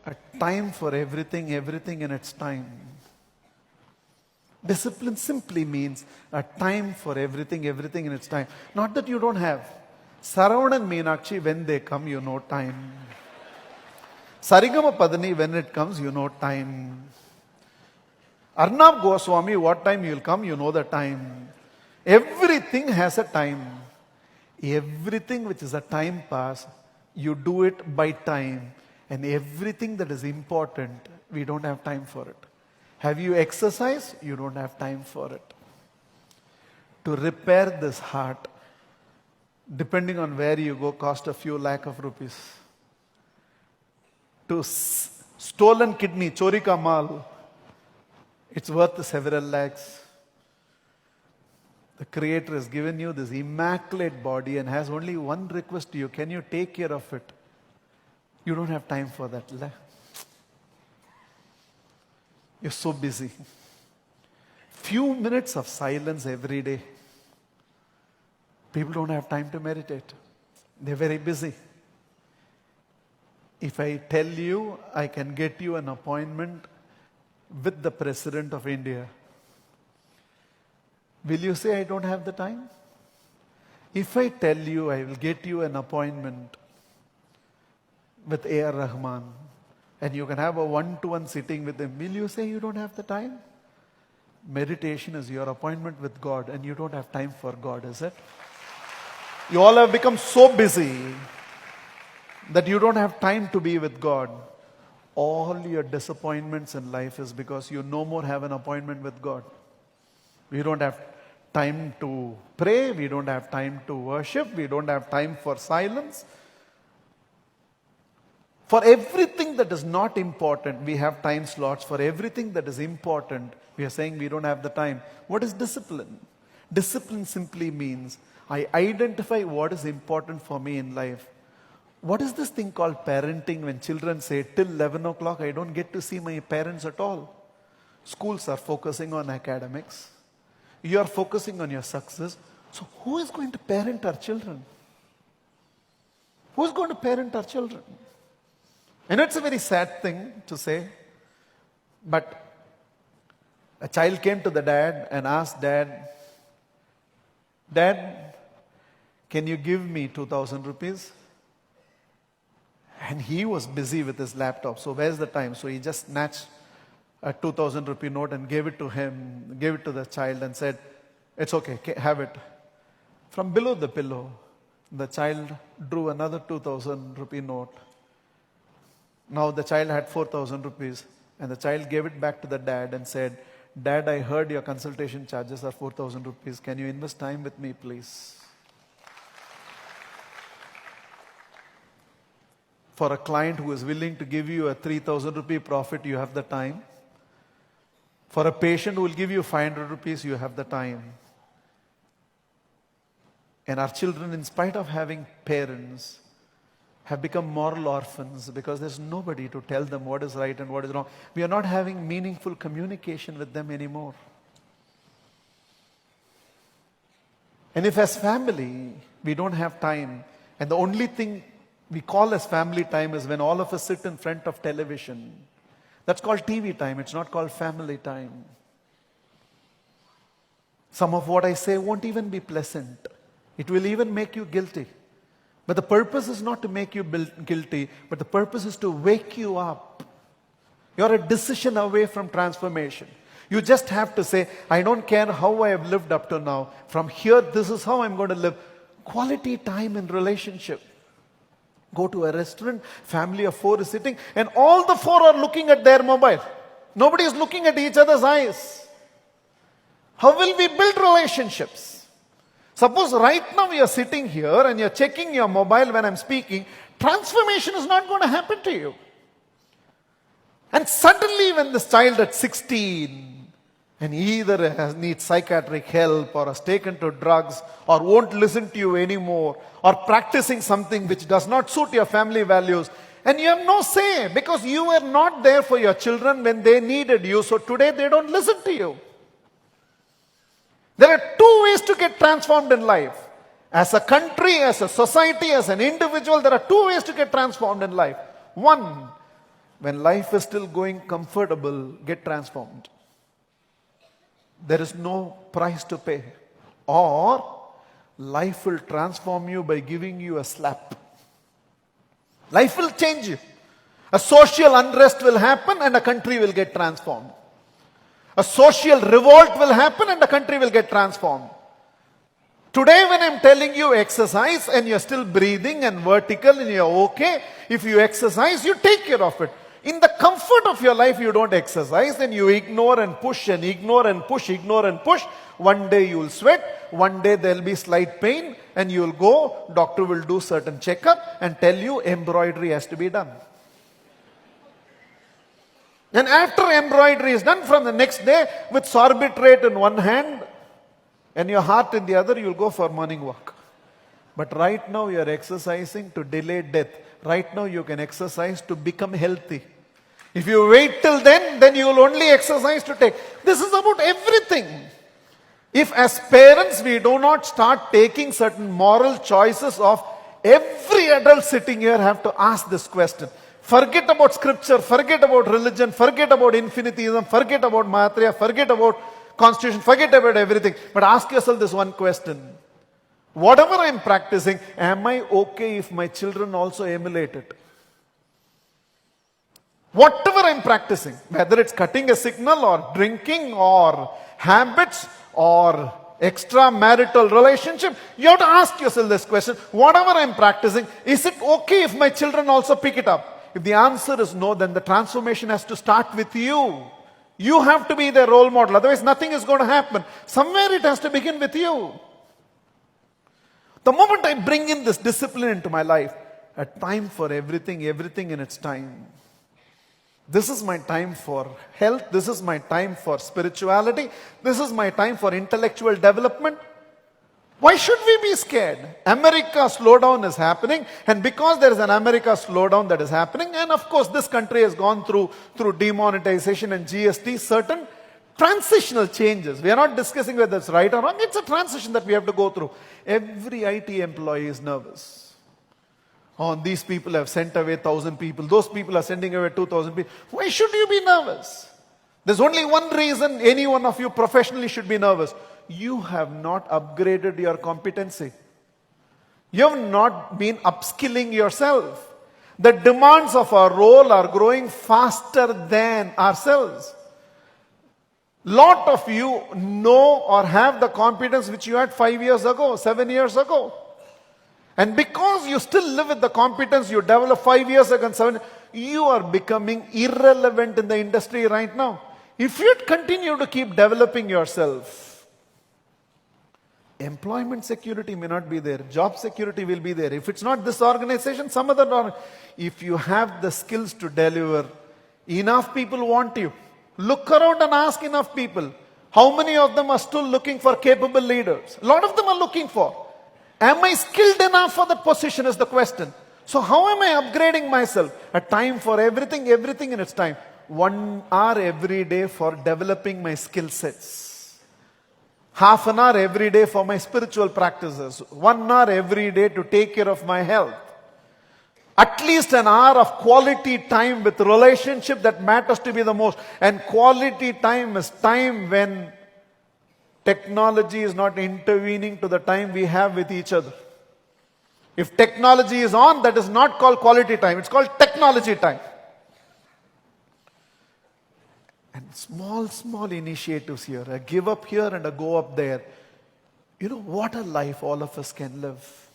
A time for everything, everything in its time. Discipline simply means a time for everything, everything in its time. Not that you don't have. Saravanan and Meenakshi, when they come, you know time. Sarigama Padani, when it comes, you know time. Arnab Goswami, what time you will come, you know the time. Everything has a time. Everything which is a time pass, you do it by time. And everything that is important, we don't have time for it. Have you exercised? You don't have time for it. To repair this heart, depending on where you go, cost a few lakh of rupees. To stolen kidney, chori ka mal, it's worth several lakhs. The Creator has given you this immaculate body and has only one request to you. Can you take care of it? You don't have time for that. You're so busy. Few minutes of silence every day. People don't have time to meditate. They're very busy. If I tell you I can get you an appointment with the President of India, will you say I don't have the time? If I tell you I will get you an appointment with A.R. Rahman and you can have a one-to-one sitting with him, will you say you don't have the time? Meditation is your appointment with God and you don't have time for God, is it? You all have become so busy that you don't have time to be with God. All your disappointments in life is because you no more have an appointment with God. We don't have time to pray, we don't have time to worship, we don't have time for silence. For everything that is not important, we have time slots. For everything that is important, we are saying we don't have the time. What is discipline? Discipline simply means I identify what is important for me in life. What is this thing called parenting when children say, till 11 o'clock, I don't get to see my parents at all? Schools are focusing on academics. You are focusing on your success. So who is going to parent our children? Who is going to parent our children? And it's a very sad thing to say, but a child came to the dad and asked Dad, can you give me 2,000 rupees? And he was busy with his laptop, so where's the time? So he just snatched a 2,000 rupee note and gave it to him, gave it to the child and said, it's okay, have it. From below the pillow, the child drew another 2,000 rupee note. Now the child had 4,000 rupees and the child gave it back to the dad and said, Dad, I heard your consultation charges are 4,000 rupees. Can you invest time with me, please? For a client who is willing to give you a 3,000 rupee profit, you have the time. For a patient who will give you 500 rupees, you have the time. And our children, in spite of having parents, have become moral orphans because there's nobody to tell them what is right and what is wrong. We are not having meaningful communication with them anymore. And if as family, we don't have time, and the only thing we call as family time is when all of us sit in front of television. That's called TV time. It's not called family time. Some of what I say won't even be pleasant. It will even make you guilty. But the purpose is not to make you guilty, but the purpose is to wake you up. You're a decision away from transformation. You just have to say, I don't care how I have lived up to now. From here, this is how I'm going to live. Quality time in relationship. Go to a restaurant, family of 4 is sitting, and all the 4 are looking at their mobile. Nobody is looking at each other's eyes. How will we build relationships? Suppose right now we are sitting here and you're checking your mobile when I'm speaking, transformation is not going to happen to you. And suddenly when this child at 16 and either needs psychiatric help or has taken to drugs or won't listen to you anymore or practicing something which does not suit your family values, and you have no say because you were not there for your children when they needed you, so today they don't listen to you. There are 2 ways to get transformed in life. As a country, as a society, as an individual, there are 2 ways to get transformed in life. One, When life is still going comfortable, get transformed. There is no price to pay. Or life will transform you by giving you a slap. Life will change you. A social unrest will happen and a country will get transformed. A social revolt will happen and the country will get transformed. Today when I'm telling you exercise and you're still breathing and vertical and you're okay, if you exercise, you take care of it. In the comfort of your life, you don't exercise and you ignore and push and ignore and push, ignore and push. One day you will sweat, one day there will be slight pain and you will go, doctor will do certain checkup and tell you embroidery has to be done. And after embroidery is done, from the next day, with sorbitrate in one hand and your heart in the other, you will go for morning walk. But right now you are exercising to delay death. Right now you can exercise to become healthy. If you wait till then you will only exercise to take. This is about everything. If as parents we do not start taking certain moral choices of every adult sitting here have to ask this question. Forget about scripture, forget about religion, forget about infinitism, forget about Mahatria, forget about constitution, forget about everything. But ask yourself this one question. Whatever I am practicing, am I okay if my children also emulate it? Whatever I am practicing, whether it's cutting a signal or drinking or habits or extramarital relationship, you have to ask yourself this question. Whatever I am practicing, is it okay if my children also pick it up? If the answer is no, then the transformation has to start with you. You have to be their role model. Otherwise, nothing is going to happen. Somewhere it has to begin with you. The moment I bring in this discipline into my life, a time for everything, everything in its time. This is my time for health. This is my time for spirituality. This is my time for intellectual development. Why should we be scared? America slowdown is happening, and because there is an America slowdown that is happening, and of course this country has gone through demonetization and GST, certain transitional changes. We are not discussing whether it's right or wrong. It's a transition that we have to go through. Every IT employee is nervous. Oh, these people have sent away 1,000 people. Those people are sending away 2,000 people. Why should you be nervous? There's only one reason any one of you professionally should be nervous. You have not upgraded your competency. You have not been upskilling yourself. The demands of our role are growing faster than ourselves. Lot of you know or have the competence which you had 5 years ago, 7 years ago. And because you still live with the competence you developed 5 years ago and 7, you are becoming irrelevant in the industry right now. If you continue to keep developing yourself, employment security may not be there. Job security will be there. If it's not this organization, some other organization. If you have the skills to deliver, enough people want you. Look around and ask enough people. How many of them are still looking for capable leaders? A lot of them are looking for. Am I skilled enough for that position is the question. So how am I upgrading myself? A time for everything, everything in its time. 1 hour every day for developing my skill sets. Half an hour every day for my spiritual practices. 1 hour every day to take care of my health. At least an hour of quality time with relationship that matters to be the most. And quality time is time when technology is not intervening to the time we have with each other. If technology is on, that is not called quality time. It's called technology time. And small initiatives here. A give up here and a go up there. You know, what a life all of us can live.